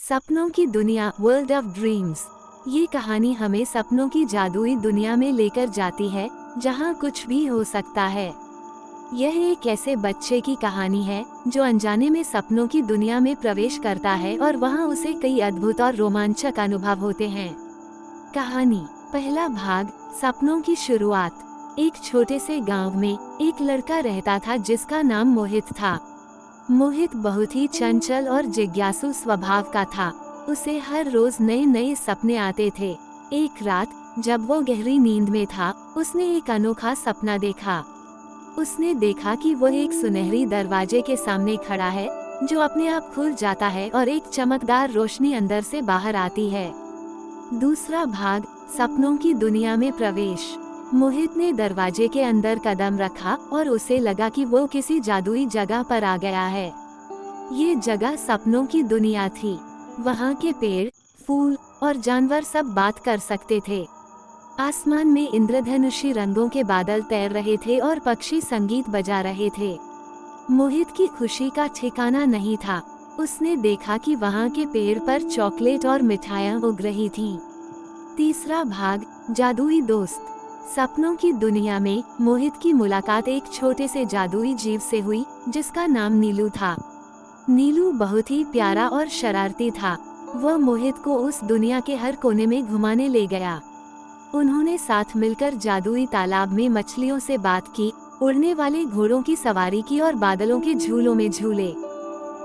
सपनों की दुनिया, वर्ल्ड ऑफ ड्रीम्स। ये कहानी हमें सपनों की जादुई दुनिया में लेकर जाती है, जहाँ कुछ भी हो सकता है। यह एक ऐसे बच्चे की कहानी है जो अनजाने में सपनों की दुनिया में प्रवेश करता है और वहाँ उसे कई अद्भुत और रोमांचक अनुभव होते हैं। कहानी पहला भाग, सपनों की शुरुआत। एक छोटे से गांव में एक लड़का रहता था जिसका नाम मोहित था। मोहित बहुत ही चंचल और जिज्ञासु स्वभाव का था। उसे हर रोज नए नए सपने आते थे। एक रात जब वो गहरी नींद में था, उसने एक अनोखा सपना देखा। उसने देखा कि वह एक सुनहरी दरवाजे के सामने खड़ा है जो अपने आप खुल जाता है और एक चमकदार रोशनी अंदर से बाहर आती है। दूसरा भाग, सपनों की दुनिया में प्रवेश। मोहित ने दरवाजे के अंदर कदम रखा और उसे लगा कि वो किसी जादुई जगह पर आ गया है। ये जगह सपनों की दुनिया थी। वहाँ के पेड़, फूल और जानवर सब बात कर सकते थे। आसमान में इंद्रधनुषी रंगों के बादल तैर रहे थे और पक्षी संगीत बजा रहे थे। मोहित की खुशी का ठिकाना नहीं था। उसने देखा कि वहाँ के पेड़ पर चॉकलेट और मिठाइयाँ उग रही थीं। तीसरा भाग, जादुई दोस्त। सपनों की दुनिया में मोहित की मुलाकात एक छोटे से जादुई जीव से हुई जिसका नाम नीलू था। नीलू बहुत ही प्यारा और शरारती था। वह मोहित को उस दुनिया के हर कोने में घुमाने ले गया। उन्होंने साथ मिलकर जादुई तालाब में मछलियों से बात की, उड़ने वाले घोड़ों की सवारी की और बादलों के झूलों में झूले।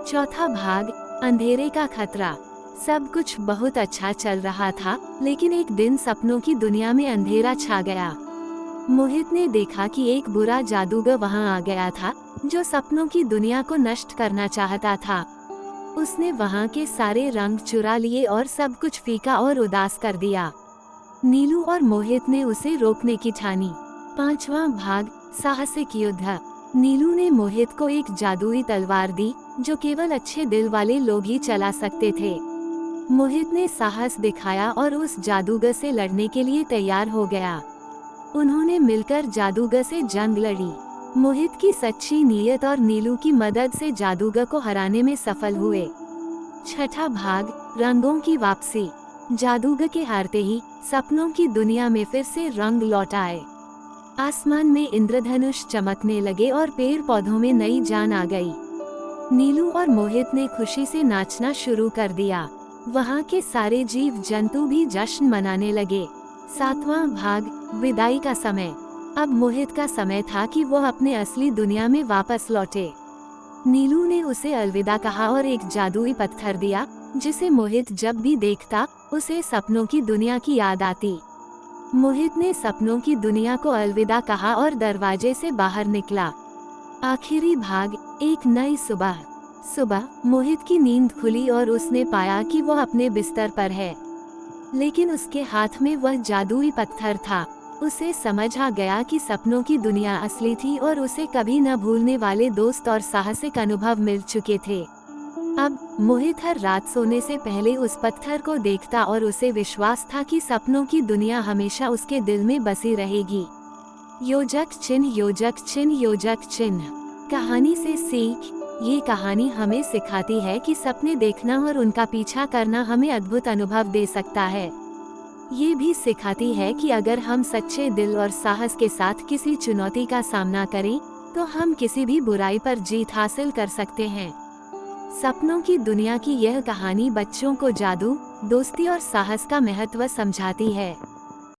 चौथा भाग, अंधेरे का खतरा। सब कुछ बहुत अच्छा चल रहा था, लेकिन एक दिन सपनों की दुनिया में अंधेरा छा गया। मोहित ने देखा कि एक बुरा जादूगर वहां आ गया था जो सपनों की दुनिया को नष्ट करना चाहता था। उसने वहां के सारे रंग चुरा लिए और सब कुछ फीका और उदास कर दिया। नीलू और मोहित ने उसे रोकने की ठानी। पांचवा भाग, साहसिक युद्ध। नीलू ने मोहित को एक जादुई तलवार दी जो केवल अच्छे दिल वाले लोग ही चला सकते थे। मोहित ने साहस दिखाया और उस जादूगर से लड़ने के लिए तैयार हो गया। उन्होंने मिलकर जादूगर से जंग लड़ी। मोहित की सच्ची नीयत और नीलू की मदद से जादूगर को हराने में सफल हुए। छठा भाग, रंगों की वापसी। जादूगर के हारते ही सपनों की दुनिया में फिर से रंग लौट आए। आसमान में इंद्रधनुष चमकने लगे और पेड़ पौधों में नई जान आ गई। नीलू और मोहित ने खुशी से नाचना शुरू कर दिया। वहाँ के सारे जीव जंतु भी जश्न मनाने लगे। सातवां भाग, विदाई का समय। अब मोहित का समय था कि वो अपने असली दुनिया में वापस लौटे। नीलू ने उसे अलविदा कहा और एक जादुई पत्थर दिया जिसे मोहित जब भी देखता उसे सपनों की दुनिया की याद आती। मोहित ने सपनों की दुनिया को अलविदा कहा और दरवाजे से बाहर निकला। आखिरी भाग, एक नई सुबह। सुबह मोहित की नींद खुली और उसने पाया कि वह अपने बिस्तर पर है, लेकिन उसके हाथ में वह जादुई पत्थर था। उसे समझ आ गया कि सपनों की दुनिया असली थी और उसे कभी न भूलने वाले दोस्त और साहसिक अनुभव मिल चुके थे। अब मोहित हर रात सोने से पहले उस पत्थर को देखता और उसे विश्वास था कि सपनों की दुनिया हमेशा उसके दिल में बसी रहेगी। योजक चिन्ह, योजक चिन्ह, योजक चिन्ह। कहानी से सीख। ये कहानी हमें सिखाती है कि सपने देखना और उनका पीछा करना हमें अद्भुत अनुभव दे सकता है। ये भी सिखाती है कि अगर हम सच्चे दिल और साहस के साथ किसी चुनौती का सामना करें, तो हम किसी भी बुराई पर जीत हासिल कर सकते हैं। सपनों की दुनिया की यह कहानी बच्चों को जादू, दोस्ती और साहस का महत्व समझाती है।